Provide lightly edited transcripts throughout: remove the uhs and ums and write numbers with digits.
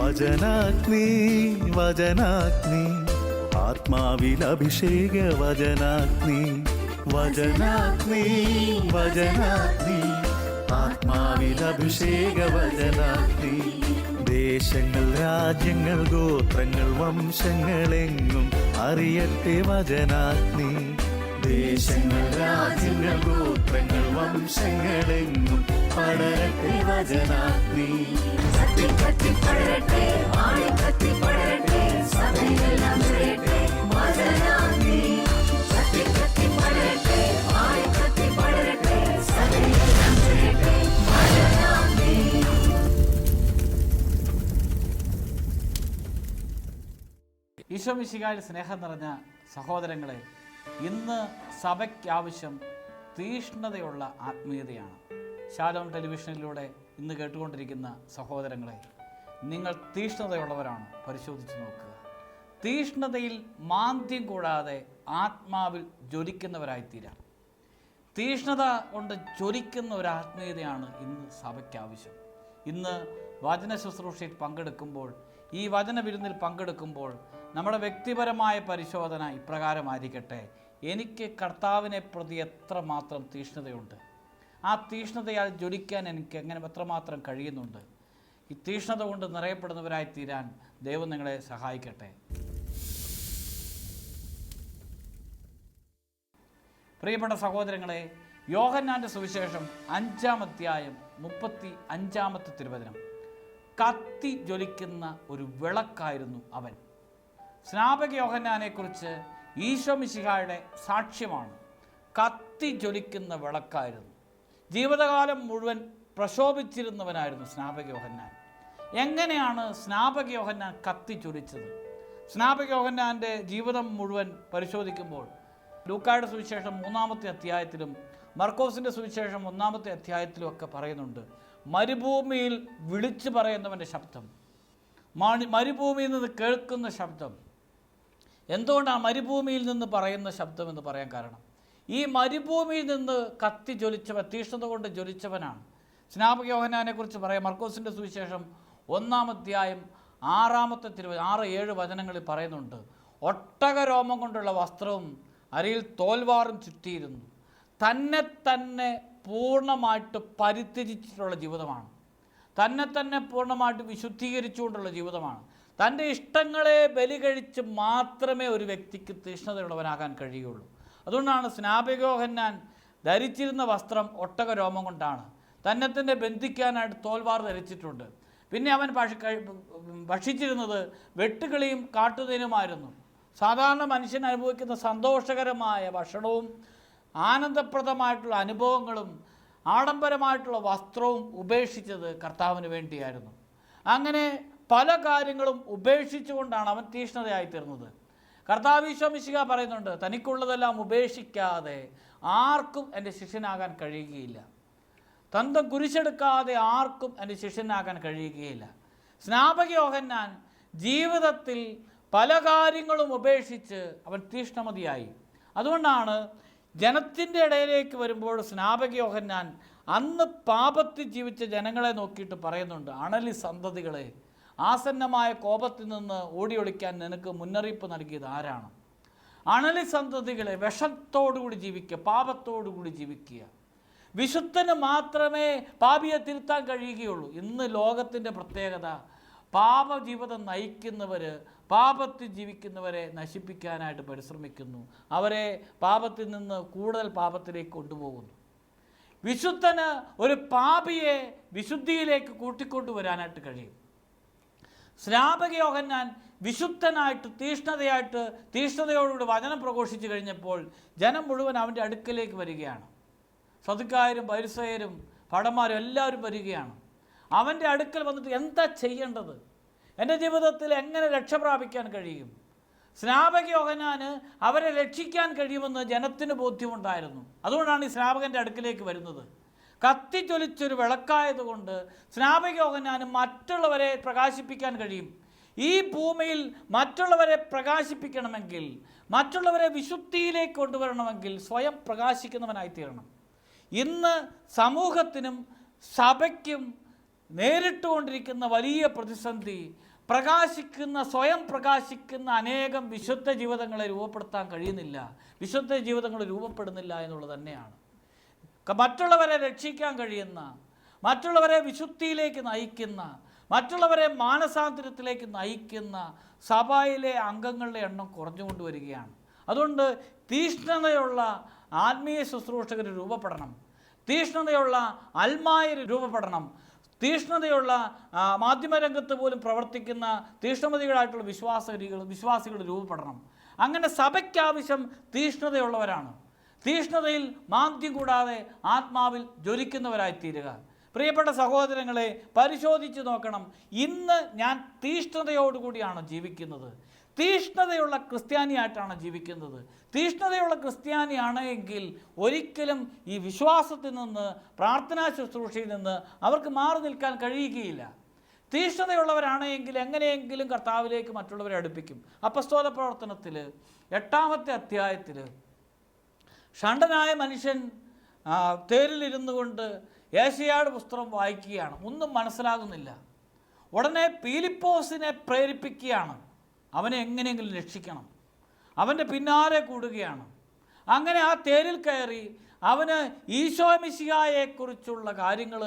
വചനാഗ്നി വചനാഗ്നി ആത്മാവിൽ അഭിഷേക വചനാഗ്നി വചനാഗ്നി വചനാഗ്നി ആത്മാവിൽ അഭിഷേക വചനാഗ്നി ദേശങ്ങൾ രാജ്യങ്ങൾ ഗോത്രങ്ങൾ വംശങ്ങളെങ്ങും അറിയട്ടെ വചനാഗ്നി ദേശങ്ങൾ രാജ്യങ്ങൾ ഗോത്രങ്ങൾ വംശങ്ങളെങ്ങും പടരട്ടെ വചനാഗ്നി ഈശോ മിശിഹായിൽ സ്നേഹം നിറഞ്ഞ സഹോദരങ്ങളെ, ഇന്ന് സഭയ്ക്കാവശ്യം തീഷ്ണതയുള്ള ആത്മീയതയാണ്. ശാലോം ടെലിവിഷനിലൂടെ ഇന്ന് കേട്ടുകൊണ്ടിരിക്കുന്ന സഹോദരങ്ങളെ, നിങ്ങൾ തീഷ്ണതയുള്ളവരാണ്. പരിശോധിച്ച് നോക്കുക. തീഷ്ണതയിൽ മാന്ദ്യം കൂടാതെ ആത്മാവിൽ ജ്വലിക്കുന്നവരായിത്തീരാം. തീഷ്ണത കൊണ്ട് ജ്വലിക്കുന്ന ഒരു ആത്മീയതയാണ് ഇന്ന് സഭയ്ക്കാവശ്യം. ഇന്ന് വചന ശുശ്രൂഷയിൽ പങ്കെടുക്കുമ്പോൾ, ഈ വചന വിരുന്നിൽ പങ്കെടുക്കുമ്പോൾ നമ്മുടെ വ്യക്തിപരമായ പരിശോധന ഇപ്രകാരമായിരിക്കട്ടെ: എനിക്ക് കർത്താവിനെ പ്രതി എത്രമാത്രം തീഷ്ണതയുണ്ട്? ആ തീഷ്ണതയാൽ ജ്വലിക്കാൻ എനിക്ക് എത്രമാത്രം കഴിയുന്നുണ്ട്? ഈ തീഷ്ണത കൊണ്ട് നിറയപ്പെടുന്നവരായി തീരാൻ ദൈവം നിങ്ങളെ സഹായിക്കട്ടെ. പ്രിയപ്പെട്ട സഹോദരങ്ങളെ, യോഹന്നാൻ്റെ സുവിശേഷം 5-ാം അധ്യായം 35-ാമത്തെ തിരുവചനം: കത്തി ജ്വലിക്കുന്ന ഒരു വിളക്കായിരുന്നു അവൻ. സ്നാപക യോഹന്നാനെക്കുറിച്ച് ഈശോ മിശിഹായുടെ സാക്ഷ്യമാണ്. കത്തി ജ്വലിക്കുന്ന വിളക്കായിരുന്നു. ജീവിതകാലം മുഴുവൻ പ്രശോഭിച്ചിരുന്നവനായിരുന്നു സ്നാപക യോഹന്നാൻ. എങ്ങനെയാണ് സ്നാപക യോഹന്നാൻ കത്തി ജ്വലിച്ചത്? സ്നാപക യോഹന്നാൻ്റെ ജീവിതം മുഴുവൻ പരിശോധിക്കുമ്പോൾ ലൂക്കായുടെ സുവിശേഷം 3-ാമത്തെ അധ്യായത്തിലും മർക്കോസിൻ്റെ സുവിശേഷം 1-ാമത്തെ അധ്യായത്തിലും ഒക്കെ പറയുന്നുണ്ട്, മരുഭൂമിയിൽ വിളിച്ചു പറയുന്നവൻ്റെ ശബ്ദം, മരുഭൂമിയിൽ നിന്ന് കേൾക്കുന്ന ശബ്ദം. എന്തുകൊണ്ടാണ് മരുഭൂമിയിൽ നിന്ന് പറയുന്ന ശബ്ദം എന്ന് പറയാൻ കാരണം? ഈ മരുഭൂമിയിൽ നിന്ന് കത്തി ജ്വലിച്ചവൻ, തീഷ്ണത കൊണ്ട് ജ്വലിച്ചവനാണ്. സ്നാപക യോഹന്നാനെക്കുറിച്ച് പറയാം. മർക്കോസിൻ്റെ സുവിശേഷം 1-ാം അധ്യായം 6-ാമത്തെ 6-7 വചനങ്ങളിൽ പറയുന്നുണ്ട്, ഒട്ടകരോമം കൊണ്ടുള്ള വസ്ത്രവും അരയിൽ തോൽവാറും ചുറ്റിയിരുന്നു. തന്നെ പൂർണ്ണമായിട്ട് പരിത്യജിച്ചിട്ടുള്ള ജീവിതമാണ്. തന്നെ പൂർണ്ണമായിട്ട് വിശുദ്ധീകരിച്ചുകൊണ്ടുള്ള ജീവിതമാണ്. തൻ്റെ ഇഷ്ടങ്ങളെ ബലി കഴിച്ച് മാത്രമേ ഒരു വ്യക്തിക്ക് തീഷ്ണതയുള്ളവനാകാൻ കഴിയുള്ളൂ. അതുകൊണ്ടാണ് സ്നാപക യോഹന്നാൻ ധരിച്ചിരുന്ന വസ്ത്രം ഒട്ടകരോമം കൊണ്ടാണ്. തന്നെ ബന്ധിക്കാനായിട്ട് തോൽവാർ ധരിച്ചിട്ടുണ്ട്. പിന്നെ അവൻ ഭക്ഷിച്ചിരുന്നത് വെട്ടുകിളിയും കാട്ടുതേനുമായിരുന്നു. സാധാരണ മനുഷ്യൻ അനുഭവിക്കുന്ന സന്തോഷകരമായ ഭക്ഷണവും ആനന്ദപ്രദമായിട്ടുള്ള അനുഭവങ്ങളും ആഡംബരമായിട്ടുള്ള വസ്ത്രവും ഉപേക്ഷിച്ചത് കർത്താവിന് വേണ്ടിയായിരുന്നു. അങ്ങനെ പല കാര്യങ്ങളും ഉപേക്ഷിച്ചുകൊണ്ടാണ് അവൻ തീഷ്ണതയായിത്തീർന്നത്. കർത്താവ് ഈശോ മിശിഹാ പറയുന്നുണ്ട്, തനിക്കുള്ളതെല്ലാം ഉപേക്ഷിക്കാതെ ആർക്കും എൻ്റെ ശിഷ്യനാകാൻ കഴിയുകയില്ല. തൻ്റെ കുരിശെടുക്കാതെ ആർക്കും എൻ്റെ ശിഷ്യനാകാൻ കഴിയുകയില്ല. സ്നാപക യോഹന്നാൻ ജീവിതത്തിൽ പല കാര്യങ്ങളും ഉപേക്ഷിച്ച് അവൻ തീഷ്ണമതിയായി. അതുകൊണ്ടാണ് ജനത്തിൻ്റെ ഇടയിലേക്ക് വരുമ്പോൾ സ്നാപക യോഹന്നാൻ അന്ന് പാപത്തിൽ ജീവിച്ച ജനങ്ങളെ നോക്കിയിട്ട് പറയുന്നുണ്ട്, അണലി സന്തതികളെ, ആസന്നമായ കോപത്തിൽ നിന്ന് ഓടിയൊളിക്കാൻ നിനക്ക് മുന്നറിയിപ്പ് നൽകിയത് ആരാണ്? അണലി സന്തതികളെ, വിഷത്തോടുകൂടി ജീവിക്കുക, പാപത്തോടുകൂടി ജീവിക്കുക. വിശുദ്ധന് മാത്രമേ പാപിയെ തിരുത്താൻ കഴിയുകയുള്ളൂ. ഇന്ന് ലോകത്തിൻ്റെ പ്രത്യേകത, പാപജീവിതം നയിക്കുന്നവർ പാപത്തിൽ ജീവിക്കുന്നവരെ നശിപ്പിക്കാനായിട്ട് പരിശ്രമിക്കുന്നു. അവരെ പാപത്തിൽ നിന്ന് കൂടുതൽ പാപത്തിലേക്ക് കൊണ്ടുപോകുന്നു. വിശുദ്ധന് ഒരു പാപിയെ വിശുദ്ധിയിലേക്ക് കൂട്ടിക്കൊണ്ടുവരാനായിട്ട് കഴിയും. സ്നാപക യോഹന്നാൻ വിശുദ്ധനായിട്ട് തീഷ്ണതയോടുകൂടി വചനം പ്രഘോഷിച്ചു കഴിഞ്ഞപ്പോൾ ജനം മുഴുവൻ അവൻ്റെ അടുക്കലേക്ക് വരികയാണ്. സദുക്കാരും ഫരിസേയരും ഭടന്മാരും എല്ലാവരും വരികയാണ്. അവൻ്റെ അടുക്കൽ വന്നിട്ട് എന്താ ചെയ്യേണ്ടത്? എൻ്റെ ജീവിതത്തിൽ എങ്ങനെ രക്ഷ പ്രാപിക്കാൻ കഴിയും? സ്നാപക യോഹന്നാന് അവരെ രക്ഷിക്കാൻ കഴിയുമെന്ന് ജനത്തിന് ബോധ്യമുണ്ടായിരുന്നു. അതുകൊണ്ടാണ് ഈ സ്നാപകൻ്റെ അടുക്കിലേക്ക് വരുന്നത്. കത്തിജ്വലിച്ചൊരു വിളക്കായതുകൊണ്ട് സ്നാപക യോഹന്നാന് മറ്റുള്ളവരെ പ്രകാശിപ്പിക്കാൻ കഴിയും. ഈ ഭൂമിയിൽ മറ്റുള്ളവരെ പ്രകാശിപ്പിക്കണമെങ്കിൽ, മറ്റുള്ളവരെ വിശുദ്ധിയിലേക്ക് കൊണ്ടുവരണമെങ്കിൽ സ്വയം പ്രകാശിക്കുന്നവനായിത്തീരണം. ഇന്ന് സമൂഹത്തിനും സഭയ്ക്കും നേരിട്ടുകൊണ്ടിരിക്കുന്ന വലിയ പ്രതിസന്ധി സ്വയം പ്രകാശിക്കുന്ന അനേകം വിശുദ്ധ ജീവിതങ്ങളെ രൂപപ്പെടുത്താൻ കഴിയുന്നില്ല, വിശുദ്ധ ജീവിതങ്ങൾ രൂപപ്പെടുന്നില്ല എന്നുള്ളത് തന്നെയാണ്. മറ്റുള്ളവരെ രക്ഷിക്കാൻ കഴിയുന്ന, മറ്റുള്ളവരെ വിശുദ്ധിയിലേക്ക് നയിക്കുന്ന, മറ്റുള്ളവരെ മാനസാന്തരത്തിലേക്ക് നയിക്കുന്ന സഭയിലെ അംഗങ്ങളുടെ എണ്ണം കുറഞ്ഞുകൊണ്ടുവരികയാണ്. അതുകൊണ്ട് തീഷ്ണതയുള്ള ആത്മീയ ശുശ്രൂഷകർ രൂപപ്പെടണം, തീഷ്ണതയുള്ള അൽമായർ രൂപപ്പെടണം, തീഷ്ണതയുള്ള മാധ്യമരംഗത്ത് പോലും പ്രവർത്തിക്കുന്ന തീഷ്ണമതികളായിട്ടുള്ള വിശ്വാസികൾ രൂപപ്പെടണം. അങ്ങനെ സഭയ്ക്കാവശ്യം തീഷ്ണതയുള്ളവരാണ്. തീഷ്ണതയിൽ മാന്ദ്യം കൂടാതെ ആത്മാവിൽ ജ്വലിക്കുന്നവരായിത്തീരുക. പ്രിയപ്പെട്ട സഹോദരങ്ങളെ, പരിശോധിച്ച് നോക്കണം. ഇന്ന് ഞാൻ തീഷ്ണതയോടുകൂടിയാണ് ജീവിക്കുന്നത്, തീഷ്ണതയുള്ള ക്രിസ്ത്യാനിയായിട്ടാണ് ജീവിക്കുന്നത്. തീഷ്ണതയുള്ള ക്രിസ്ത്യാനിയാണ് എങ്കിൽ ഒരിക്കലും ഈ വിശ്വാസത്തിൽ നിന്ന്, പ്രാർത്ഥനാ ശുശ്രൂഷയിൽ നിന്ന് അവർക്ക് മാറി നിൽക്കാൻ കഴിയുകയില്ല. തീഷ്ണതയുള്ളവരാണ് എങ്കിൽ എങ്ങനെയെങ്കിലും കർത്താവിലേക്ക് മറ്റുള്ളവരെ അടുപ്പിക്കും. അപ്പസ്തോല പ്രവർത്തനത്തിൽ 8-ാമത്തെ അധ്യായത്തിൽ ഷണ്ഡനായ മനുഷ്യൻ തേരിലിരുന്നു കൊണ്ട് യേശയ്യായുടെ പുസ്തകം വായിക്കുകയാണ്. ഒന്നും മനസ്സിലാകുന്നില്ല. ഉടനെ പീലിപ്പോസിനെ പ്രേരിപ്പിക്കുകയാണ്, അവനെ എങ്ങനെയെങ്കിലും രക്ഷിക്കണം. അവൻ്റെ പിന്നാലെ കൂടുകയാണ്. അങ്ങനെ ആ തേരിൽ കയറി അവന് ഈശോ മിശിഹായെക്കുറിച്ചുള്ള കാര്യങ്ങൾ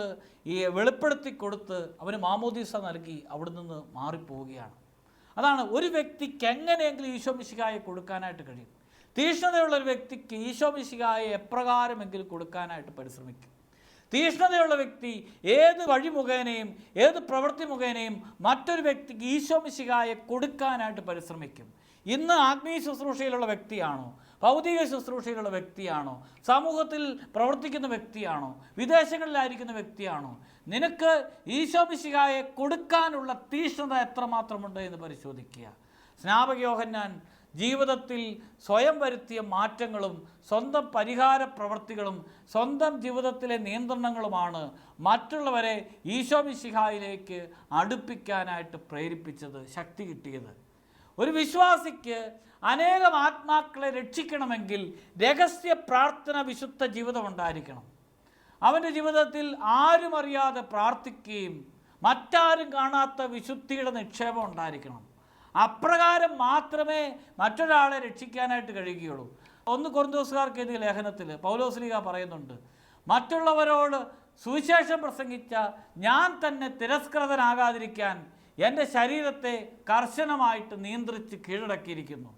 വെളിപ്പെടുത്തി കൊടുത്ത് അവന് മാമോദീസ നൽകി അവിടെ നിന്ന് മാറിപ്പോവുകയാണ്. അതാണ് ഒരു വ്യക്തിക്ക് എങ്ങനെയെങ്കിലും ഈശോ മിശിഹായെ കൊടുക്കാനായിട്ട് കഴിയും. തീഷ്ണതയുള്ള ഒരു വ്യക്തിക്ക് ഈശോ മിശിഹായെ എപ്രകാരമെങ്കിലും കൊടുക്കാനായിട്ട് പരിശ്രമിക്കും. തീഷ്ണതയുള്ള വ്യക്തി ഏത് വഴി മുഖേനയും ഏത് പ്രവൃത്തി മുഖേനയും മറ്റൊരു വ്യക്തിക്ക് ഈശോ മിശിഹായെ കൊടുക്കാനായിട്ട് പരിശ്രമിക്കും. ഇന്ന് ആത്മീയ ശുശ്രൂഷയിലുള്ള വ്യക്തിയാണോ, ഭൗതിക ശുശ്രൂഷയിലുള്ള വ്യക്തിയാണോ, സമൂഹത്തിൽ പ്രവർത്തിക്കുന്ന വ്യക്തിയാണോ, വിദേശങ്ങളിലായിരിക്കുന്ന വ്യക്തിയാണോ, നിനക്ക് ഈശോ മിശിഹായെ കൊടുക്കാനുള്ള തീഷ്ണത എത്രമാത്രമുണ്ട് എന്ന് പരിശോധിക്കുക. സ്നാപക യോഹന്നാൻ ജീവിതത്തിൽ സ്വയം വരുത്തിയ മാറ്റങ്ങളും സ്വന്തം പരിഹാര പ്രവർത്തികളും സ്വന്തം ജീവിതത്തിലെ നിയന്ത്രണങ്ങളുമാണ് മറ്റുള്ളവരെ ഈശോ മിശിഹായിലേക്ക് അടുപ്പിക്കാനായിട്ട് പ്രേരിപ്പിച്ചത്, ശക്തി കിട്ടിയത്. ഒരു വിശ്വാസിക്ക് അനേകം ആത്മാക്കളെ രക്ഷിക്കണമെങ്കിൽ രഹസ്യ പ്രാർത്ഥന വിശുദ്ധ ജീവിതം ഉണ്ടായിരിക്കണം. അവൻ്റെ ജീവിതത്തിൽ ആരും അറിയാതെ പ്രാർത്ഥിക്കുകയും മറ്റാരും കാണാത്ത വിശുദ്ധിയുടെ നിക്ഷേപം ഉണ്ടായിരിക്കണം. അപ്രകാരം മാത്രമേ മറ്റൊരാളെ രക്ഷിക്കാനായിട്ട് കഴിയുകയുള്ളൂ. 1 കൊരിന്തോസുകാർക്ക് എഴുതിയ ലേഖനത്തിൽ പൗലോസ്ലീഹ പറയുന്നുണ്ട്, മറ്റുള്ളവരോട് സുവിശേഷം പ്രസംഗിച്ച ഞാൻ തന്നെ തിരസ്കൃതനാകാതിരിക്കാൻ എൻ്റെ ശരീരത്തെ കർശനമായിട്ട് നിയന്ത്രിച്ച് കീഴടക്കിയിരിക്കുന്നു.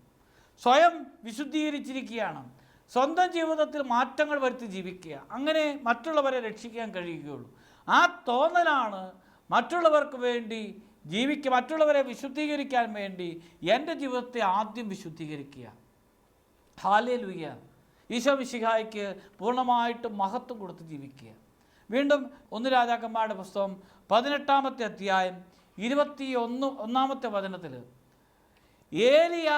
സ്വയം വിശുദ്ധീകരിച്ചിരിക്കുകയാണ്. സ്വന്തം ജീവിതത്തിൽ മാറ്റങ്ങൾ വരുത്തി ജീവിക്കുക. അങ്ങനെ മറ്റുള്ളവരെ രക്ഷിക്കാൻ കഴിയുകയുള്ളൂ. ആ തോന്നലാണ് മറ്റുള്ളവർക്ക് വേണ്ടി മറ്റുള്ളവരെ വിശുദ്ധീകരിക്കാൻ വേണ്ടി എൻ്റെ ജീവിതത്തെ ആദ്യം വിശുദ്ധീകരിക്കുക. ഹല്ലേലൂയ. ഈശോ മിശിഹായ്ക്ക് പൂർണ്ണമായിട്ടും മഹത്വം കൊടുത്ത് ജീവിക്കുക. വീണ്ടും 1 രാജാക്കന്മാരുടെ പുസ്തകം 18-ാമത്തെ അധ്യായം 21-ാമത്തെ വചനത്തിൽ ഏലിയ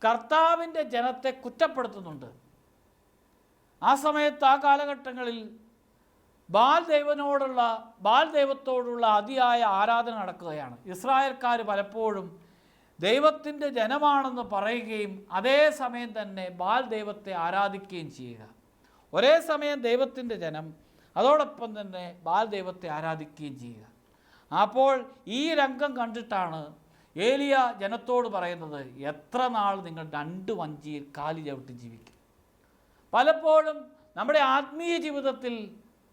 കർത്താവിൻ്റെ ജനത്തെ കുറ്റപ്പെടുത്തുന്നുണ്ട്. ആ സമയത്ത് ആ കാലഘട്ടങ്ങളിൽ ബാൽ ദൈവത്തോടുള്ള അതിയായ ആരാധന നടക്കുകയാണ്. ഇസ്രായേൽക്കാർ പലപ്പോഴും ദൈവത്തിൻ്റെ ജനമാണെന്ന് പറയുകയും അതേസമയം തന്നെ ബാൽ ദൈവത്തെ ആരാധിക്കുകയും ചെയ്യുക. ഒരേ സമയം ദൈവത്തിൻ്റെ ജനം, അതോടൊപ്പം തന്നെ ബാൽ ദൈവത്തെ ആരാധിക്കുകയും ചെയ്യുക. അപ്പോൾ ഈ രംഗം കണ്ടിട്ടാണ് ഏലിയ ജനത്തോട് പറയുന്നത്, എത്ര നാൾ നിങ്ങൾ 2 വഞ്ചിയിൽ കാലി ചവിട്ടി ജീവിക്കും. പലപ്പോഴും നമ്മുടെ ആത്മീയ ജീവിതത്തിൽ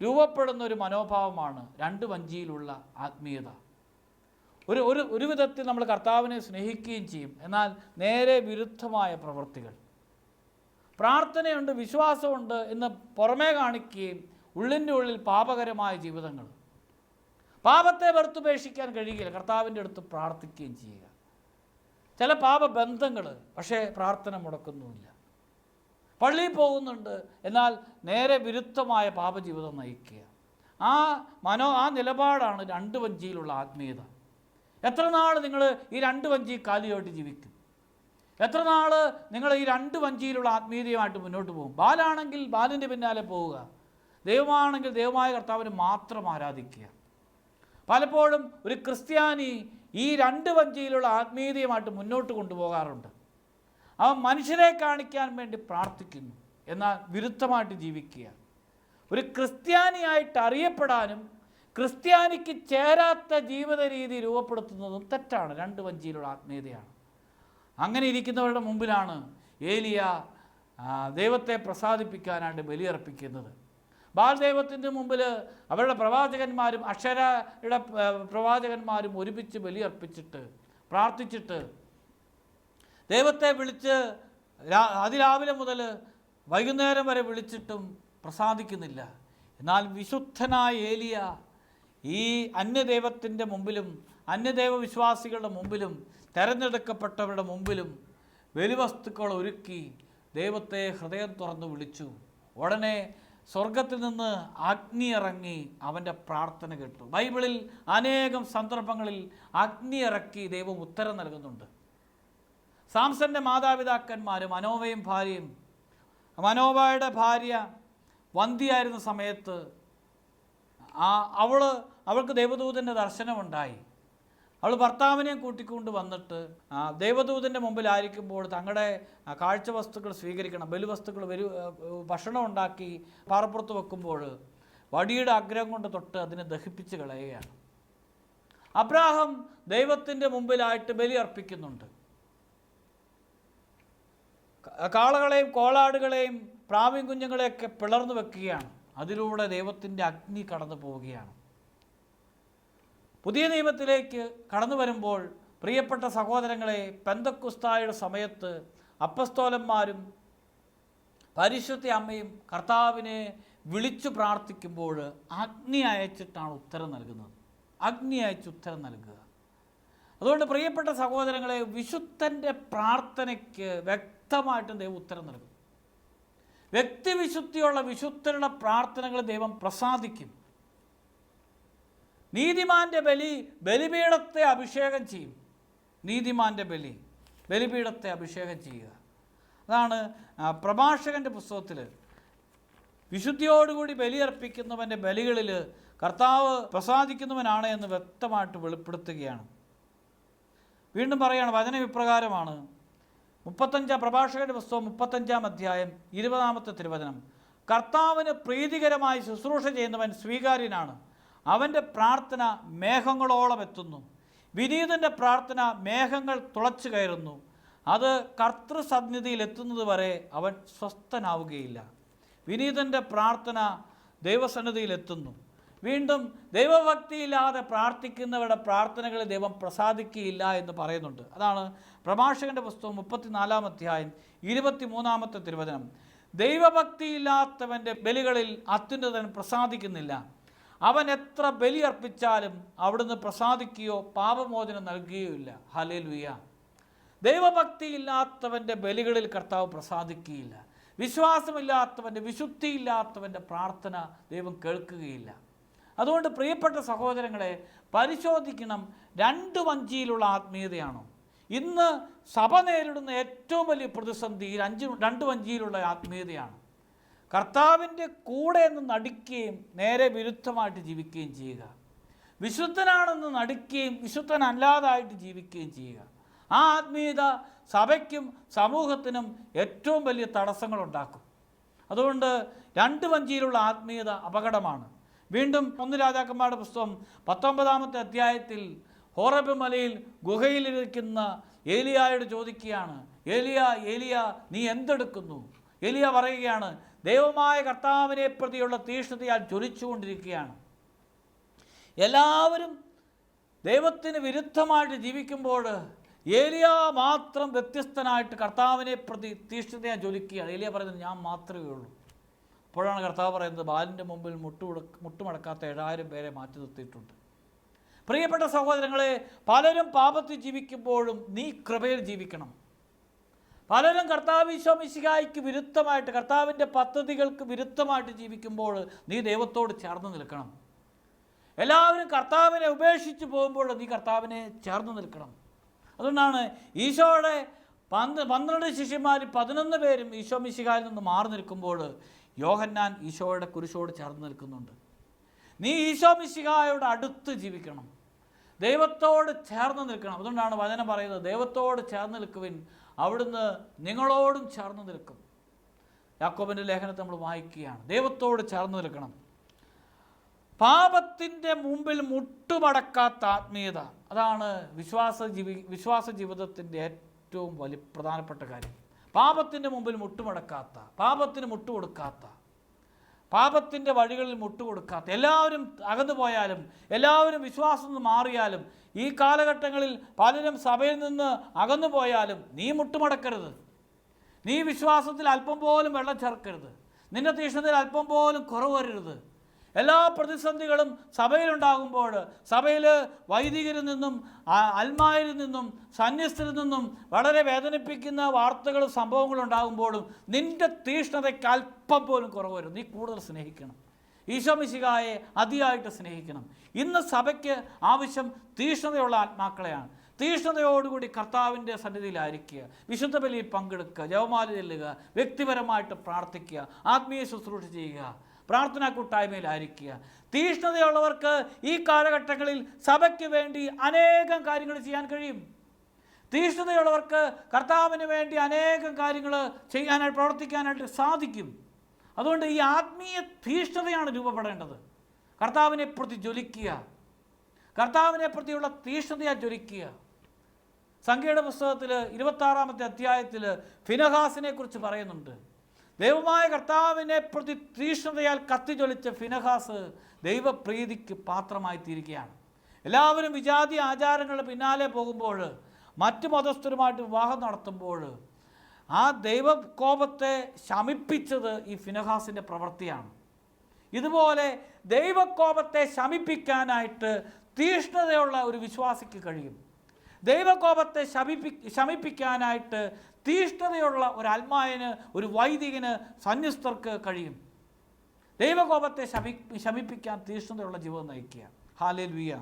രൂപപ്പെടുന്ന ഒരു മനോഭാവമാണ് 2 വഞ്ചിയിലുള്ള ആത്മീയത. ഒരു വിധത്തിൽ നമ്മൾ കർത്താവിനെ സ്നേഹിക്കുകയും ചെയ്യും, എന്നാൽ നേരെ വിരുദ്ധമായ പ്രവൃത്തികൾ. പ്രാർത്ഥനയുണ്ട്, വിശ്വാസമുണ്ട് എന്ന് പുറമേ കാണിക്കുകയും ഉള്ളിൻ്റെ ഉള്ളിൽ പാപകരമായ ജീവിതങ്ങൾ. പാപത്തെ വെറുത്തുപേക്ഷിക്കാൻ കഴിയുകയില്ല, കർത്താവിൻ്റെ അടുത്ത് പ്രാർത്ഥിക്കുകയും ചെയ്യുക. ചില പാപബന്ധങ്ങൾ, പക്ഷേ പ്രാർത്ഥന മുടക്കുന്നുമില്ല. പള്ളിയിൽ പോകുന്നുണ്ട്, എന്നാൽ നേരെ വിരുദ്ധമായ പാപജീവിതം നയിക്കുക. ആ നിലപാടാണ് 2 വഞ്ചിയിലുള്ള ആത്മീയത. എത്ര നാൾ നിങ്ങൾ ഈ 2 വഞ്ചി കാലിയോട്ട് ജീവിക്കും? എത്ര നാൾ നിങ്ങൾ ഈ 2 വഞ്ചിയിലുള്ള ആത്മീയതയുമായിട്ട് മുന്നോട്ട് പോകും? ബാലാണെങ്കിൽ ബാലിൻ്റെ പിന്നാലെ പോവുക, ദൈവമാണെങ്കിൽ ദൈവമായ കർത്താവിനെ മാത്രം ആരാധിക്കുക. പലപ്പോഴും ഒരു ക്രിസ്ത്യാനി ഈ 2 വഞ്ചിയിലുള്ള ആത്മീയതയുമായിട്ട് മുന്നോട്ട് കൊണ്ടുപോകാറുണ്ട്. അവൻ മനുഷ്യരെ കാണിക്കാൻ വേണ്ടി പ്രാർത്ഥിക്കുന്നു, എന്നാൽ വിരുദ്ധമായിട്ട് ജീവിക്കുക. ഒരു ക്രിസ്ത്യാനിയായിട്ട് അറിയപ്പെടാനും ക്രിസ്ത്യാനിക്ക് ചേരാത്ത ജീവിത രീതി രൂപപ്പെടുത്തുന്നതും തെറ്റാണ്. രണ്ട് വഞ്ചിയിലുള്ള ആത്മീയതയാണ്. അങ്ങനെ ഇരിക്കുന്നവരുടെ മുമ്പിലാണ് ഏലിയ ദൈവത്തെ പ്രസാദിപ്പിക്കാനായിട്ട് ബലിയർപ്പിക്കുന്നത്. ബാൽ ദൈവത്തിൻ്റെ മുമ്പിൽ അവരുടെ പ്രവാചകന്മാരും അക്ഷരയുടെ പ്രവാചകന്മാരും ഒരുമിച്ച് ബലിയർപ്പിച്ചിട്ട് പ്രാർത്ഥിച്ചിട്ട് ദൈവത്തെ വിളിച്ച് അതിരാവിലെ മുതൽ വൈകുന്നേരം വരെ വിളിച്ചിട്ടും പ്രസാദിക്കുന്നില്ല. എന്നാൽ വിശുദ്ധനായ ഏലിയ ഈ അന്യദൈവത്തിൻ്റെ മുമ്പിലും അന്യദൈവ വിശ്വാസികളുടെ മുമ്പിലും തെരഞ്ഞെടുക്കപ്പെട്ടവരുടെ മുമ്പിലും ബലിവസ്തുക്കൾ ഒരുക്കി ദൈവത്തെ ഹൃദയം തുറന്ന് വിളിച്ചു. ഉടനെ സ്വർഗത്തിൽ നിന്ന് അഗ്നി ഇറങ്ങി അവൻ്റെ പ്രാർത്ഥന കേട്ടു. ബൈബിളിൽ അനേകം സന്ദർഭങ്ങളിൽ അഗ്നി ഇറക്കി ദൈവം ഉത്തരം നൽകുന്നുണ്ട്. സാംസന്റെ മാതാപിതാക്കന്മാർ മനോവയും ഭാര്യയും, മനോവയുടെ ഭാര്യ വന്ധ്യയായിരുന്ന സമയത്ത് അവൾക്ക് ദൈവദൂതൻ്റെ ദർശനമുണ്ടായി. അവൾ ഭർത്താവിനെയും കൂട്ടിക്കൊണ്ട് വന്നിട്ട് ദൈവദൂതൻ്റെ മുമ്പിലായിരിക്കുമ്പോൾ തങ്ങളുടെ കാഴ്ചവസ്തുക്കൾ സ്വീകരിക്കണം, ബലിവസ്തുക്കൾ ഭക്ഷണം ഉണ്ടാക്കി പാറപ്പുറത്ത് വെക്കുമ്പോൾ വടിയുടെ അഗ്രഹം കൊണ്ട് തൊട്ട് അതിനെ ദഹിപ്പിച്ച് കളയുകയാണ്. അബ്രാഹാം ദൈവത്തിൻ്റെ മുമ്പിലായിട്ട് ബലി അർപ്പിക്കുന്നുണ്ട്. കാളകളെയും കോളാടുകളെയും പ്രാവിൻ കുഞ്ഞുങ്ങളെയൊക്കെ പിളർന്നു വെക്കുകയാണ്. അതിലൂടെ ദൈവത്തിൻ്റെ അഗ്നി കടന്നു പോവുകയാണ്. പുതിയ നിയമത്തിലേക്ക് കടന്നു വരുമ്പോൾ പ്രിയപ്പെട്ട സഹോദരങ്ങളെ, പെന്തക്കുസ്തായുടെ സമയത്ത് അപ്പസ്തോലന്മാരും പരിശുദ്ധ അമ്മയും കർത്താവിനെ വിളിച്ചു പ്രാർത്ഥിക്കുമ്പോൾ അഗ്നി അയച്ചിട്ടാണ് ഉത്തരം നൽകുന്നത്. അഗ്നി അയച്ച് ഉത്തരം നൽകുക. അതുകൊണ്ട് പ്രിയപ്പെട്ട സഹോദരങ്ങളെ, വിശുദ്ധൻ്റെ പ്രാർത്ഥനയ്ക്ക് വ്യക്തമായിട്ടും ദൈവം ഉത്തരം നൽകും. വ്യക്തിവിശുദ്ധിയുള്ള വിശുദ്ധരുടെ പ്രാർത്ഥനകൾ ദൈവം പ്രസാദിക്കും. നീതിമാൻ്റെ ബലിപീഠത്തെ അഭിഷേകം ചെയ്യും. നീതിമാൻ്റെ ബലിപീഠത്തെ അഭിഷേകം ചെയ്യുക. അതാണ് പ്രഭാഷകൻ്റെ പുസ്തകത്തിൽ വിശുദ്ധിയോടുകൂടി ബലിയർപ്പിക്കുന്നവൻ്റെ ബലികളിൽ കർത്താവ് പ്രസാദിക്കുന്നവനാണ് എന്ന് വ്യക്തമായിട്ട് വെളിപ്പെടുത്തുകയാണ്. വീണ്ടും പറയുകയാണ്, വചനം ഇപ്രകാരമാണ്. പ്രഭാഷകന്റെ പുസ്തകം 35-ാം അധ്യായം 20-ാമത്തെ തിരുവചനം. കർത്താവിന് പ്രീതികരമായി ശുശ്രൂഷ ചെയ്യുന്നവൻ സ്വീകാര്യനാണ്. അവൻ്റെ പ്രാർത്ഥന മേഘങ്ങളോളം എത്തുന്നു. വിനീതൻ്റെ പ്രാർത്ഥന മേഘങ്ങൾ തുളച്ചു കയറുന്നു. അത് കർത്തൃസന്നിധിയിൽ എത്തുന്നത് വരെ അവൻ സ്വസ്ഥനാവുകയില്ല. വിനീതൻ്റെ പ്രാർത്ഥന ദൈവസന്നിധിയിൽ എത്തുന്നു. വീണ്ടും ദൈവഭക്തിയില്ലാതെ പ്രാർത്ഥിക്കുന്നവരുടെ പ്രാർത്ഥനകളെ ദൈവം പ്രസാദിക്കുകയില്ല എന്ന് പറയുന്നുണ്ട്. അതാണ് പ്രഭാഷകന്റെ പുസ്തകം 34-ാം അധ്യായം 23-ാമത്തെ തിരുവചനം. ദൈവഭക്തിയില്ലാത്തവൻ്റെ ബലികളിൽ അത്യുന്നതൻ പ്രസാദിക്കുന്നില്ല. അവൻ എത്ര ബലി അർപ്പിച്ചാലും അവിടുന്ന് പ്രസാദിക്കുകയോ പാപമോചനം നൽകുകയോ ഇല്ല. ഹല്ലേലൂയ. ദൈവഭക്തിയില്ലാത്തവൻ്റെ ബലികളിൽ കർത്താവ് പ്രസാദിക്കുകയില്ല. വിശ്വാസമില്ലാത്തവൻ്റെ, വിശുദ്ധിയില്ലാത്തവൻ്റെ പ്രാർത്ഥന ദൈവം കേൾക്കുകയില്ല. അതുകൊണ്ട് പ്രിയപ്പെട്ട സഹോദരങ്ങളെ, പരിശോധിക്കണം, രണ്ട് വഞ്ചിയിലുള്ള ആത്മീയതയാണോ? ഇന്ന് സഭ നേരിടുന്ന ഏറ്റവും വലിയ പ്രതിസന്ധി രണ്ട് വഞ്ചിയിലുള്ള ആത്മീയതയാണ്. കർത്താവിൻ്റെ കൂടെ എന്ന് നടിക്കുകയും നേരെ വിരുദ്ധമായിട്ട് ജീവിക്കുകയും ചെയ്യുക. വിശുദ്ധനാണെന്ന് നടിക്കുകയും വിശുദ്ധനല്ലാതായിട്ട് ജീവിക്കുകയും ചെയ്യുക. ആ ആത്മീയത സഭയ്ക്കും സമൂഹത്തിനും ഏറ്റവും വലിയ തടസ്സങ്ങളുണ്ടാക്കും. അതുകൊണ്ട് രണ്ട് വഞ്ചിയിലുള്ള ആത്മീയത അപകടമാണ്. വീണ്ടും 1 രാജാക്കന്മാരുടെ പുസ്തകം 19-ാമത്തെ അധ്യായത്തിൽ ഹോറബ് മലയിൽ ഗുഹയിലിരിക്കുന്ന ഏലിയായോട് ചോദിക്കുകയാണ്, ഏലിയ നീ എന്തെടുക്കുന്നു? ഏലിയ പറയുകയാണ്, ദൈവമായ കർത്താവിനെ പ്രതിയുള്ള തീഷ്ണതയാൽ ജ്വലിച്ചുകൊണ്ടിരിക്കുകയാണ്. എല്ലാവരും ദൈവത്തിന് വിരുദ്ധമായിട്ട് ജീവിക്കുമ്പോൾ ഏലിയ മാത്രം വ്യത്യസ്തനായിട്ട് കർത്താവിനെ പ്രതി തീഷ്ണതയാൽ ജ്വലിക്കുകയാണ്. ഏലിയ പറയുന്നത്, ഞാൻ മാത്രമേ ഉള്ളൂ. അപ്പോഴാണ് കർത്താവ് പറയുന്നത്, ബാലിൻ്റെ മുമ്പിൽ മുട്ടുമടക്കാത്ത 7000 പേരെ മാറ്റി നിർത്തിയിട്ടുണ്ട്. പ്രിയപ്പെട്ട സഹോദരങ്ങളെ, പലരും പാപത്തിൽ ജീവിക്കുമ്പോഴും നീ കൃപയിൽ ജീവിക്കണം. പലരും കർത്താവ് ഈശോ മിശിഹായ്ക്ക് വിരുദ്ധമായിട്ട്, കർത്താവിൻ്റെ പദ്ധതികൾക്ക് വിരുദ്ധമായിട്ട് ജീവിക്കുമ്പോൾ നീ ദൈവത്തോട് ചേർന്ന് നിൽക്കണം. എല്ലാവരും കർത്താവിനെ ഉപേക്ഷിച്ച് പോകുമ്പോൾ നീ കർത്താവിനെ ചേർന്ന് നിൽക്കണം. അതുകൊണ്ടാണ് ഈശോയുടെ 12 ശിഷ്യന്മാർ 11 പേരും ഈശോ മിശിഹായിൽ നിന്ന് മാറി നിൽക്കുമ്പോൾ യോഹന്നാൻ ഈശോയുടെ കുരിശോട് ചേർന്ന് നിൽക്കുന്നുണ്ട്. നീ ഈശോ മിശിഹായോട് അടുത്ത് ജീവിക്കണം, ദൈവത്തോട് ചേർന്ന് നിൽക്കണം. അതുകൊണ്ടാണ് വചനം പറയുന്നത്, ദൈവത്തോട് ചേർന്ന് നിൽക്കുവിൻ, അവിടുന്ന് നിങ്ങളോടും ചേർന്ന് നിൽക്കും. യാക്കോബിൻ്റെ ലേഖനത്തെ നമ്മൾ വായിക്കുകയാണ്. ദൈവത്തോട് ചേർന്ന് നിൽക്കണം. പാപത്തിൽ പാപത്തിൻ്റെ മുമ്പിൽ മുട്ടുമടക്കാത്ത ആത്മീയത, അതാണ് വിശ്വാസ ജീവിതത്തിൻ്റെ ഏറ്റവും വലിയ പ്രധാനപ്പെട്ട കാര്യം. പാപത്തിൻ്റെ മുമ്പിൽ മുട്ടുമടക്കാത്ത, പാപത്തിന് മുട്ടുകൊടുക്കാത്ത, പാപത്തിൻ്റെ വഴികളിൽ മുട്ടുകൊടുക്കാത്ത, എല്ലാവരും അകന്നു പോയാലും എല്ലാവരും വിശ്വാസം നിന്ന് മാറിയാലും ഈ കാലഘട്ടങ്ങളിൽ പലരും സഭയിൽ നിന്ന് അകന്നു പോയാലും നീ മുട്ടുമടക്കരുത്. നീ വിശ്വാസത്തിൽ അല്പം പോലും വെള്ളം ചേർക്കരുത്. നിന്റെ തീഷ്ണതയിൽ അല്പം പോലും കുറവ് വരരുത്. എല്ലാ പ്രതിസന്ധികളും സഭയിലുണ്ടാകുമ്പോൾ, സഭയിൽ വൈദികരിൽ നിന്നും അൽമാരിൽ നിന്നും സന്യസ്തരിൽ നിന്നും വളരെ വേദനിപ്പിക്കുന്ന വാർത്തകളും സംഭവങ്ങളും ഉണ്ടാകുമ്പോഴും നിന്റെ തീഷ്ണതയ്ക്ക് അല്പം പോലും കുറവ് വരും. നീ കൂടുതൽ സ്നേഹിക്കണം. ഈശോ മിശിഹായെ അതിയായിട്ട് സ്നേഹിക്കണം. ഇന്ന് സഭയ്ക്ക് ആവശ്യം തീഷ്ണതയുള്ള ആത്മാക്കളെയാണ്. തീഷ്ണതയോടുകൂടി കർത്താവിൻ്റെ സന്നിധിയിലായിരിക്കുക, വിശുദ്ധ ബലിയിൽ പങ്കെടുക്കുക, ജപമാല ചെല്ലുക, വ്യക്തിപരമായിട്ട് പ്രാർത്ഥിക്കുക, ആത്മീയ ശുശ്രൂഷ ചെയ്യുക, പ്രാർത്ഥനാ കൂട്ടായ്മയിലായിരിക്കുക. തീഷ്ണതയുള്ളവർക്ക് ഈ കാലഘട്ടങ്ങളിൽ സഭയ്ക്ക് വേണ്ടി അനേകം കാര്യങ്ങൾ ചെയ്യാൻ കഴിയും. തീഷ്ണതയുള്ളവർക്ക് കർത്താവിന് വേണ്ടി അനേകം കാര്യങ്ങൾ ചെയ്യാനായിട്ട്, പ്രവർത്തിക്കാനായിട്ട് സാധിക്കും. അതുകൊണ്ട് ഈ ആത്മീയ തീഷ്ണതയാണ് രൂപപ്പെടേണ്ടത്. കർത്താവിനെ പ്രതി ജ്വലിക്കുക, കർത്താവിനെ പ്രതിയുള്ള തീഷ്ണതയാൽ ജ്വലിക്കുക. സംഖ്യയുടെ പുസ്തകത്തിൽ 26-ാമത്തെ അധ്യായത്തിൽ ഫിനഹാസിനെ കുറിച്ച് പറയുന്നുണ്ട്. ദൈവമായ കർത്താവിനെ പ്രതി തീഷ്ണതയാൽ കത്തിജ്വലിച്ച ഫിനഹാസ് ദൈവപ്രീതിക്ക് പാത്രമായി തീരുകയാണ്. എല്ലാവരും വിജാതി ആചാരങ്ങളുടെ പിന്നാലെ പോകുമ്പോൾ, മറ്റു മതസ്ഥരുമായിട്ട് വിവാഹം നടത്തുമ്പോൾ ആ ദൈവകോപത്തെ ശമിപ്പിച്ചത് ഈ ഫിനഹാസിൻ്റെ പ്രവൃത്തിയാണ്. ഇതുപോലെ ദൈവകോപത്തെ ശമിപ്പിക്കാനായിട്ട് തീഷ്ണതയുള്ള ഒരു വിശ്വാസിക്ക് കഴിയും. ദൈവകോപത്തെ ശമിപ്പിക്കാനായിട്ട് തീഷ്ണതയുള്ള ഒരു ആത്മാവിന്, ഒരു വൈദികന്, സന്യസ്തർക്ക് കഴിയും. ദൈവകോപത്തെ ശമിപ്പിക്കാൻ തീഷ്ണതയുള്ള ജീവിതം നയിക്കുക. ഹല്ലേലൂയ.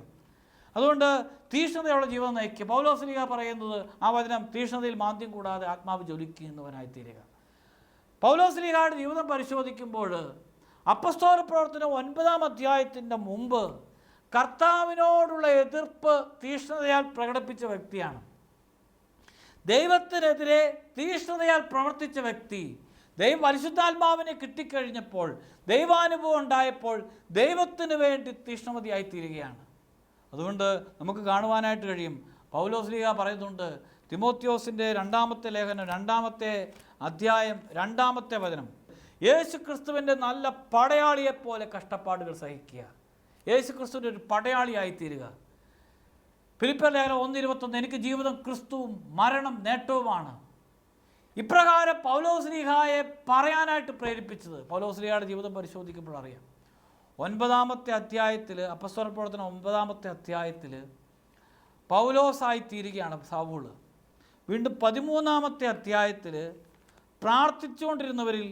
അതുകൊണ്ട് തീഷ്ണതയുള്ള ജീവിതം നയിക്കുക. പൗലോസ്ലീഹ പറയുന്നത് ആ വചനം, തീഷ്ണതയിൽ മാന്ദ്യം കൂടാതെ ആത്മാവ് ജ്വലിക്കുന്നവനായി തീരുക. പൗലോസ്ലീഹയുടെ ജീവിതം പരിശോധിക്കുമ്പോൾ അപ്പസ്തോല പ്രവർത്തനം 9-ാം അധ്യായത്തിൻ്റെ മുമ്പ് കർത്താവിനോടുള്ള എതിർപ്പ് തീഷ്ണതയാൽ പ്രകടിപ്പിച്ച വ്യക്തിയാണ്. ദൈവത്തിനെതിരെ തീഷ്ണതയാൽ പ്രവർത്തിച്ച വ്യക്തി പരിശുദ്ധാത്മാവിനെ കിട്ടിക്കഴിഞ്ഞപ്പോൾ, ദൈവാനുഭവം ഉണ്ടായപ്പോൾ ദൈവത്തിന് വേണ്ടി തീഷ്ണമതിയായി തീരുകയാണ്. അതുകൊണ്ട് നമുക്ക് കാണുവാനായിട്ട് കഴിയും. പൗലോസ്ലീഹ പറയുന്നുണ്ട്, തിമോത്തിയോസിൻ്റെ 2-ാമത്തെ ലേഖനം 2-ാമത്തെ അധ്യായം 2-ാമത്തെ വചനം, യേശു ക്രിസ്തുവിൻ്റെ നല്ല പടയാളിയെപ്പോലെ കഷ്ടപ്പാടുകൾ സഹിക്കുക. യേശു ക്രിസ്തുവിൻ്റെ ഒരു പടയാളിയായിത്തീരുക. ഫിലിപ്പിയർ ലേഖനം 1:21, എനിക്ക് ജീവിതം ക്രിസ്തുവും മരണം നേട്ടവുമാണ്. ഇപ്രകാരം പൗലോസ്ലീഹായെ പറയാനായിട്ട് പ്രേരിപ്പിച്ചത്, പൗലോസ്ലീഹയുടെ ജീവിതം പരിശോധിക്കുമ്പോൾ അറിയാം. 9-ാമത്തെ അധ്യായത്തിൽ, അപ്പസ്തോല പ്രവർത്തനം 9-ാമത്തെ അധ്യായത്തിൽ പൗലോസായിത്തീരുകയാണ് സൗള്. വീണ്ടും 13-ാമത്തെ അധ്യായത്തിൽ പ്രാർത്ഥിച്ചുകൊണ്ടിരുന്നവരിൽ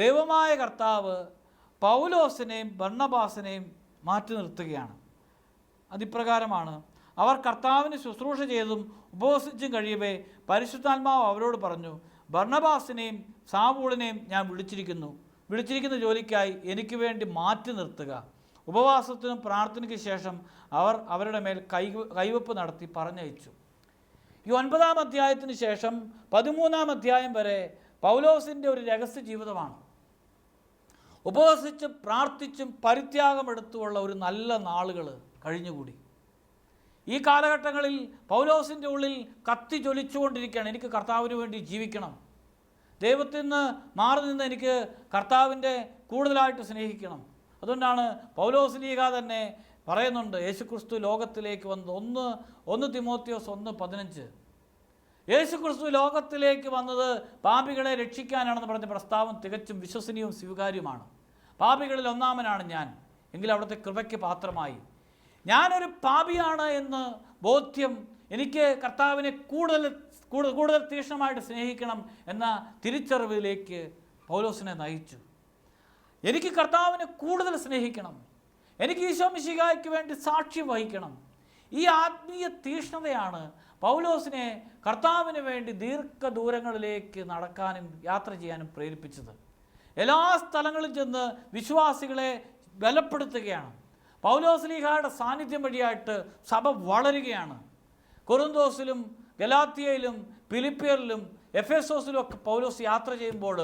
ദൈവമായ കർത്താവ് പൗലോസിനെയും ബർണ്ണബാസിനെയും മാറ്റി നിർത്തുകയാണ്. അതിപ്രകാരമാണ്, അവർ കർത്താവിന് ശുശ്രൂഷ ചെയ്തും ഉപവസിച്ചും കഴിയവേ പരിശുദ്ധാത്മാവ് അവരോട് പറഞ്ഞു, ബർണ്ണബാസിനെയും സാവൂളിനെയും ഞാൻ വിളിച്ചിരിക്കുന്ന ജോലിക്കായി എനിക്ക് വേണ്ടി മാറ്റി നിർത്തുക. ഉപവാസത്തിനും പ്രാർത്ഥനയ്ക്ക് ശേഷം അവർ അവരുടെ മേൽ കൈവെപ്പ് നടത്തി പറഞ്ഞയച്ചു. ഈ 9-ാം അധ്യായത്തിന് ശേഷം 13-ാം അധ്യായം വരെ പൗലോസിൻ്റെ ഒരു രഹസ്യ ജീവിതമാണ്. ഉപവസിച്ചും പ്രാർത്ഥിച്ചും പരിത്യാഗമെടുത്തുമുള്ള ഒരു നല്ല നാളുകൾ കഴിഞ്ഞുകൂടി. ഈ കാലഘട്ടങ്ങളിൽ പൗലോസിൻ്റെ ഉള്ളിൽ കത്തി ജ്വലിച്ചുകൊണ്ടിരിക്കുകയാണ്, എനിക്ക് കർത്താവിന് വേണ്ടി ജീവിക്കണം, ദൈവത്തിൽ നിന്ന് മാറി നിന്ന് എനിക്ക് കർത്താവിൻ്റെ കൂടുതലായിട്ട് സ്നേഹിക്കണം. അതുകൊണ്ടാണ് പൗലോസ്ലീഹ തന്നെ പറയുന്നുണ്ട്, യേശുക്രിസ്തു ലോകത്തിലേക്ക് വന്നത് 1 തിമോത്തിയോസ് 1:15, യേശുക്രിസ്തു ലോകത്തിലേക്ക് വന്നത് പാപികളെ രക്ഷിക്കാനാണെന്ന് പറഞ്ഞ പ്രസ്താവം തികച്ചും വിശ്വസനീയവും സ്വീകാര്യവുമാണ്. പാപികളിൽ ഒന്നാമനാണ് ഞാൻ, എങ്കിൽ അവിടുത്തെ കൃപയ്ക്ക് പാത്രമായി. ഞാനൊരു പാപിയാണ് എന്ന് ബോധ്യം എനിക്ക് കർത്താവിനെ കൂടുതൽ തീക്ഷ്ണമായിട്ട് സ്നേഹിക്കണം എന്ന തിരിച്ചറിവിലേക്ക് പൗലോസിനെ നയിച്ചു. എനിക്ക് കർത്താവിനെ കൂടുതൽ സ്നേഹിക്കണം, എനിക്ക് ഈശോ മിശിഹായ്ക്ക് വേണ്ടി സാക്ഷ്യം വഹിക്കണം. ഈ ആത്മീയ തീക്ഷ്ണതയാണ് പൗലോസിനെ കർത്താവിന് വേണ്ടി ദീർഘദൂരങ്ങളിലേക്ക് നടക്കാനും യാത്ര ചെയ്യാനും പ്രേരിപ്പിച്ചത്. എല്ലാ സ്ഥലങ്ങളിൽ ചെന്ന് വിശ്വാസികളെ ബലപ്പെടുത്തുകയാണ്. പൗലോസ്ലീഹയുടെ സാന്നിധ്യം വഴിയായിട്ട് സഭ വളരുകയാണ്. കൊറിന്തോസിലും ഗലാത്യയിലും ഫിലിപ്പിയറിലും എഫേസോസിലും ഒക്കെ പൗലോസ് യാത്ര ചെയ്യുമ്പോൾ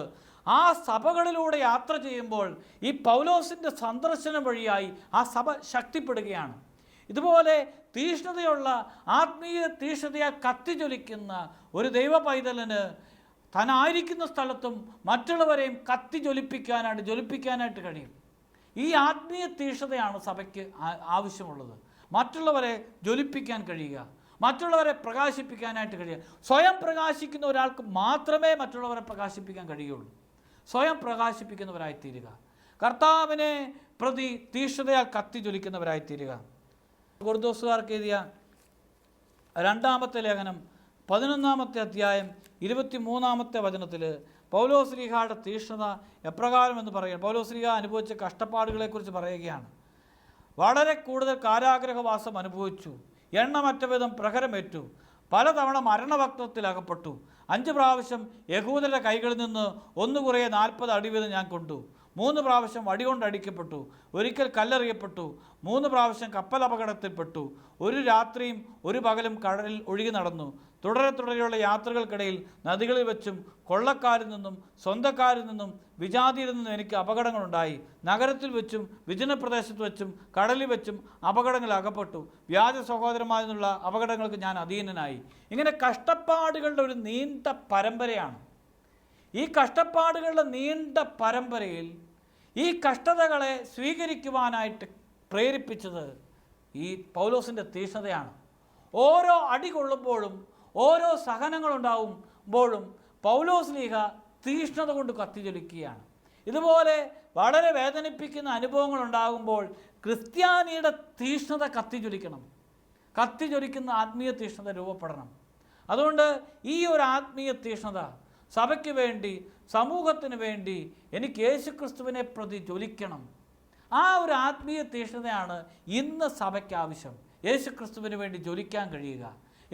ആ സഭകളിലൂടെ യാത്ര ചെയ്യുമ്പോൾ ഈ പൗലോസിൻ്റെ സന്ദർശനം വഴിയായി ആ സഭ ശക്തിപ്പെടുകയാണ്. ഇതുപോലെ തീഷ്ണതയുള്ള ആത്മീയ തീഷ്ണതയാൽ കത്തിജ്വലിക്കുന്ന ഒരു ദൈവ പൈതലിന് താനായിരിക്കുന്ന സ്ഥലത്തും മറ്റുള്ളവരെയും ജ്വലിപ്പിക്കാനായിട്ട് കഴിയും. ഈ ആത്മീയ തീഷ്ണതയാണ് സഭയ്ക്ക് ആവശ്യമുള്ളത്. മറ്റുള്ളവരെ ജ്വലിപ്പിക്കാൻ കഴിയുക, മറ്റുള്ളവരെ പ്രകാശിപ്പിക്കാനായിട്ട് കഴിയുക. സ്വയം പ്രകാശിക്കുന്ന ഒരാൾക്ക് മാത്രമേ മറ്റുള്ളവരെ പ്രകാശിപ്പിക്കാൻ കഴിയുള്ളൂ. സ്വയം പ്രകാശിപ്പിക്കുന്നവരായിത്തീരുക, കർത്താവിനെ പ്രതി തീഷ്ണതയാൽ കത്തിജ്വലിക്കുന്നവരായിത്തീരുക. കൊരിന്തോസുകാർക്ക് എഴുതിയ 2-ാമത്തെ ലേഖനം 11-ാമത്തെ അധ്യായം 23-ാമത്തെ വചനത്തിൽ പൗലോസ്ലീഹയുടെ തീഷ്ണത എപ്രകാരം എന്ന് പറയുക. പൗലോസ്ലീഹ അനുഭവിച്ച കഷ്ടപ്പാടുകളെക്കുറിച്ച് പറയുകയാണ്. വളരെ കൂടുതൽ കാരാഗ്രഹവാസം അനുഭവിച്ചു, എണ്ണമറ്റ വിധം പ്രഹരമേറ്റു, പലതവണ മരണവക്തത്തിൽ അകപ്പെട്ടു, 5 പ്രാവശ്യം യഹൂദരുടെ കൈകളിൽ നിന്ന് 1 കുറേ 40 അടി വീതം ഞാൻ കൊണ്ടു, 3 പ്രാവശ്യം വടികൊണ്ട് അടിക്കപ്പെട്ടു, ഒരിക്കൽ കല്ലെറിയപ്പെട്ടു, 3 പ്രാവശ്യം കപ്പൽ അപകടത്തിൽപ്പെട്ടു, ഒരു രാത്രിയും ഒരു പകലും കടലിൽ ഒഴുകി നടന്നു. തുടരെയുള്ള യാത്രകൾക്കിടയിൽ നദികളിൽ വെച്ചും കൊള്ളക്കാരിൽ നിന്നും സ്വന്തക്കാരിൽ നിന്നും വിജാതിയിൽ നിന്നും എനിക്ക് അപകടങ്ങളുണ്ടായി. നഗരത്തിൽ വെച്ചും വിജനപ്രദേശത്ത് വെച്ചും കടലിൽ വെച്ചും അപകടങ്ങൾ അകപ്പെട്ടു. വ്യാജ സഹോദരന്മാരിൽ നിന്നുള്ള അപകടങ്ങൾക്ക് ഞാൻ അധീനനായി. ഇങ്ങനെ കഷ്ടപ്പാടുകളുടെ ഒരു നീണ്ട പരമ്പരയാണ്. ഈ കഷ്ടപ്പാടുകളുടെ നീണ്ട പരമ്പരയിൽ ഈ കഷ്ടതകളെ സ്വീകരിക്കുവാനായിട്ട് പ്രേരിപ്പിച്ചത് ഈ പൗലോസിൻ്റെ തീഷ്ണതയാണ്. ഓരോ അടി കൊള്ളുമ്പോഴും ഓരോ സഹനങ്ങളുണ്ടാവുമ്പോഴും പൗലോസ്ലീഹ തീഷ്ണത കൊണ്ട് കത്തിജ്വലിക്കുകയാണ്. ഇതുപോലെ വളരെ വേദനിപ്പിക്കുന്ന അനുഭവങ്ങൾ ഉണ്ടാകുമ്പോൾ ക്രിസ്ത്യാനിയുടെ തീഷ്ണത കത്തിജ്വലിക്കുന്ന ആത്മീയ തീഷ്ണത രൂപപ്പെടണം. അതുകൊണ്ട് ഈ ഒരു ആത്മീയ തീഷ്ണത സഭയ്ക്ക് വേണ്ടി, സമൂഹത്തിന് വേണ്ടി എനിക്ക് യേശുക്രിസ്തുവിനെ പ്രതി ജ്വലിക്കണം. ആ ഒരു ആത്മീയ തീഷ്ണതയാണ് ഇന്ന് സഭയ്ക്ക് ആവശ്യം. യേശുക്രിസ്തുവിന് വേണ്ടി ജ്വലിക്കാൻ കഴിയുക,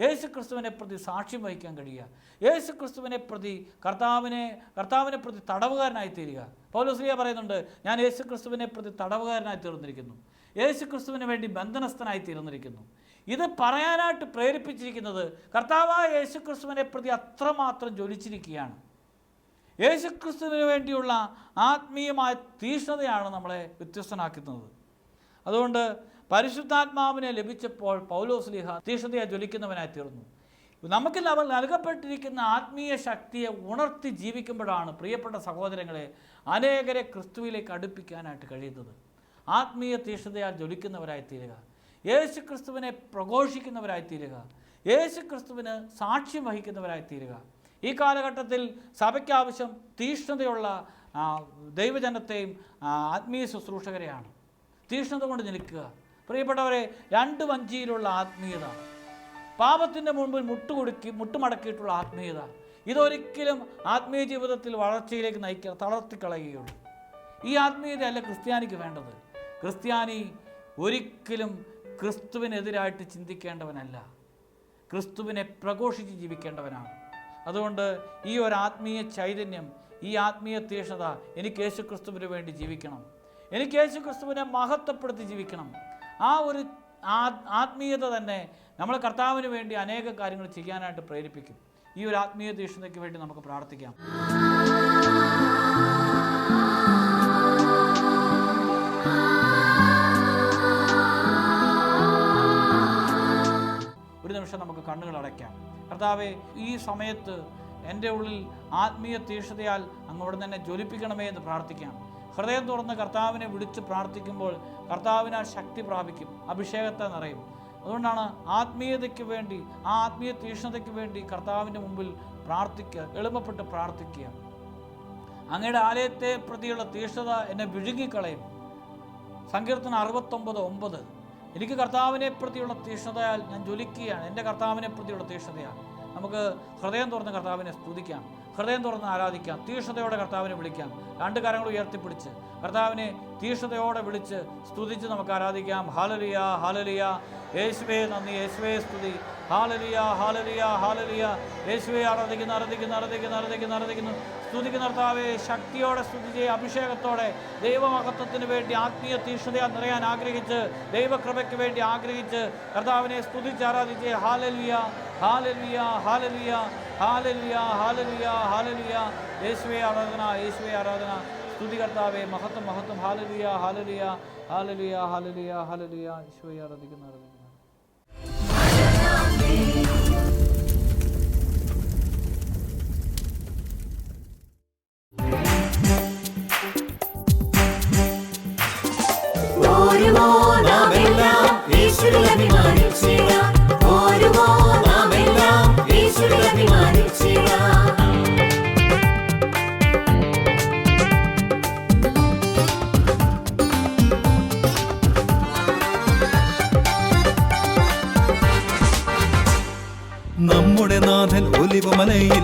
യേശുക്രിസ്തുവിനെ പ്രതി സാക്ഷ്യം വഹിക്കാൻ കഴിയുക, യേശുക്രിസ്തുവിനെ പ്രതി കർത്താവിനെ പ്രതി തടവുകാരനായി തീരുക. പൗലോസ്ലീഹ പറയുന്നുണ്ട്, ഞാൻ യേശുക്രിസ്തുവിനെ പ്രതി തടവുകാരനായി തീർന്നിരിക്കുന്നു, യേശുക്രിസ്തുവിന് വേണ്ടി ബന്ധനസ്ഥനായി തീർന്നിരിക്കുന്നു. ഇത് പറയാനായിട്ട് പ്രേരിപ്പിച്ചിരിക്കുന്നത് കർത്താവായ യേശുക്രിസ്തുവിനെ പ്രതി അത്രമാത്രം ജ്വലിച്ചിരിക്കുകയാണ്. യേശുക്രിസ്തുവിന് വേണ്ടിയുള്ള ആത്മീയമായ തീഷ്ണതയാണ് നമ്മളെ വ്യത്യസ്തനാക്കുന്നത്. അതുകൊണ്ട് പരിശുദ്ധാത്മാവിനെ ലഭിച്ചപ്പോൾ പൗലോസ്ലീഹ തീഷ്ണതയായി ജ്വലിക്കുന്നവനായി തീർന്നു. നമുക്ക് നൽകപ്പെട്ടിരിക്കുന്ന ആത്മീയ ശക്തിയെ ഉണർത്തി ജീവിക്കുമ്പോഴാണ് പ്രിയപ്പെട്ട സഹോദരങ്ങളെ അനേകരെ ക്രിസ്തുവിലേക്ക് അടുപ്പിക്കാനായിട്ട് കഴിയുന്നത്. ആത്മീയ തീഷ്ണതയാൽ ജ്വലിക്കുന്നവരായി തീരുക, യേശുക്രിസ്തുവിനെ പ്രഘോഷിക്കുന്നവരായി തീരുക, യേശുക്രിസ്തുവിന് സാക്ഷ്യം വഹിക്കുന്നവരായി തീരുക. ഈ കാലഘട്ടത്തിൽ സഭയ്ക്ക് ആവശ്യം തീഷ്ണതയുള്ള ദൈവജനത്തെയും ആത്മീയ ശുശ്രൂഷകരെയാണ്. തീഷ്ണത കൊണ്ട് നിൽക്കുക. പ്രിയപ്പെട്ടവരെ, 2 വഞ്ചിയിലുള്ള ആത്മീയത, പാപത്തിൻ്റെ മുൻപിൽ മുട്ടുമടക്കിയിട്ടുള്ള ആത്മീയത, ഇതൊരിക്കലും ആത്മീയ ജീവിതത്തിൽ വളർച്ചയിലേക്ക് തളർത്തിക്കളയുകയുള്ളൂ. ഈ ആത്മീയതയല്ല ക്രിസ്ത്യാനിക്ക് വേണ്ടത്. ക്രിസ്ത്യാനി ഒരിക്കലും ക്രിസ്തുവിനെതിരായിട്ട് ചിന്തിക്കേണ്ടവനല്ല, ക്രിസ്തുവിനെ പ്രഘോഷിച്ച് ജീവിക്കേണ്ടവനാണ്. അതുകൊണ്ട് ഈ ഒരു ആത്മീയ ചൈതന്യം, ഈ ആത്മീയ തീഷ്ണത, എനിക്ക് യേശുക്രിസ്തുവിന് വേണ്ടി ജീവിക്കണം, എനിക്ക് യേശുക്രിസ്തുവിനെ മഹത്വപ്പെടുത്തി ജീവിക്കണം. ആ ഒരു ആത്മീയത തന്നെ നമ്മൾ കർത്താവിന് വേണ്ടി അനേക കാര്യങ്ങൾ ചെയ്യാനായിട്ട് പ്രേരിപ്പിക്കും. ഈ ഒരു ആത്മീയ തീഷ്ണതയ്ക്ക് വേണ്ടി നമുക്ക് പ്രാർത്ഥിക്കാം. ഒരു നിമിഷം നമുക്ക് കണ്ണുകൾ അടയ്ക്കാം. കർത്താവേ, ഈ സമയത്ത് എൻ്റെ ഉള്ളിൽ ആത്മീയ തീഷ്ണതയാൽ അങ്ങോട്ട് തന്നെ ജ്വലിപ്പിക്കണമേ എന്ന് പ്രാർത്ഥിക്കാം. ഹൃദയം തുറന്ന് കർത്താവിനെ വിളിച്ച് പ്രാർത്ഥിക്കുമ്പോൾ കർത്താവിനാൽ ശക്തി പ്രാപിക്കും, അഭിഷേകത്തെ നിറയും. അതുകൊണ്ടാണ് ആത്മീയതയ്ക്ക് വേണ്ടി, ആ ആത്മീയ തീഷ്ണതയ്ക്ക് വേണ്ടി കർത്താവിൻ്റെ മുമ്പിൽ പ്രാർത്ഥിക്കുക, എളുപ്പപ്പെട്ട് പ്രാർത്ഥിക്കുക. അങ്ങയുടെ ആലയത്തെ പ്രതിയുള്ള തീഷ്ണത എന്നെ വിഴുങ്ങിക്കളയും. സങ്കീർത്തനം 69:9. എനിക്ക് കർത്താവിനെ പ്രതിയുള്ള തീഷ്ണതയാൽ ഞാൻ ജ്വലിക്കുകയാണ്, എൻ്റെ കർത്താവിനെ പ്രതിയുള്ള തീഷ്ണതയാണ്. നമുക്ക് ഹൃദയം തുറന്ന് കർത്താവിനെ സ്തുതിക്കാം, ഹൃദയം തുറന്ന് ആരാധിക്കാം, തീഷ്ണതയോടെ കർത്താവിനെ വിളിക്കാം. 2 കരങ്ങൾ ഉയർത്തിപ്പിടിച്ച് കർത്താവിനെ തീഷ്ണതയോടെ വിളിച്ച് സ്തുതിച്ച് നമുക്ക് ആരാധിക്കാം. ഹല്ലേലൂയ, ഹല്ലേലൂയ, യേശുവേ നന്ദി, യേശുവേ സ്തുതി, ഹല്ലേലൂയ, ഹല്ലേലൂയ, ഹല്ലേലൂയ, യേശുവേ ആരാധിക്കുന്നു. സ്തുതിക്കുന്ന കർത്താവേ, ശക്തിയോടെ സ്തുതിച്ച് അഭിഷേകത്തോടെ ദൈവമഹത്വത്തിന് വേണ്ടി ആത്മീയ തീഷ്ണതയാൽ നിറയാൻ ആഗ്രഹിച്ച്, ദൈവകൃപയ്ക്ക് വേണ്ടി ആഗ്രഹിച്ച് കർത്താവിനെ സ്തുതിച്ച് ആരാധിച്ച് ഹല്ലേലൂയ, ഹാലലുയ ഹാലലുയ ഹാലലുയ ഹാലലുയ ഹാലലുയ. യേശുവേ ആരാധന, യേശുവേ ആരാധന. സ്തുതി കർത്താവേ, മഹത്വം മഹത്വം. ഹാലലുയ ഹാലലുയ ഹാലലുയ ഹാലലുയ ഹാലലുയ. യേശുവേ ആരാധിക്കുന്നു, ആരാധിക്കുന്നു. നമ്മുടെ നാഥൻ ഒലിവുമലയിൽ